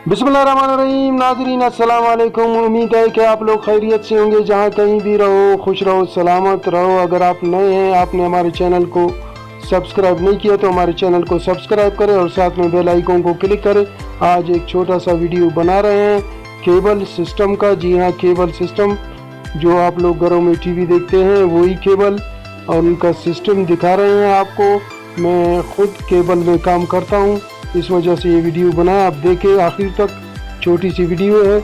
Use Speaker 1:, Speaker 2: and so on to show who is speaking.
Speaker 1: बिस्मिल्लाहिर्रहमानिर्रहीम। नाज़रीन अस्सलाम वालेकुम। उम्मीद है कि आप लोग खैरियत से होंगे, जहाँ कहीं भी रहो खुश रहो सलामत रहो। अगर आप नए हैं, आपने हमारे चैनल को सब्सक्राइब नहीं किया तो हमारे चैनल को सब्सक्राइब करें और साथ में बेल आइकन को क्लिक करें। आज एक छोटा सा वीडियो बना रहे हैं केबल सिस्टम का। जी हाँ, केबल सिस्टम जो आप लोग घरों में टीवी देखते हैं वही केबल और उनका सिस्टम दिखा रहे हैं आपको। मैं खुद केबल में काम करता हूँ, इस वजह से ये वीडियो बनाया। आप देखें आखिर तक, छोटी सी वीडियो है।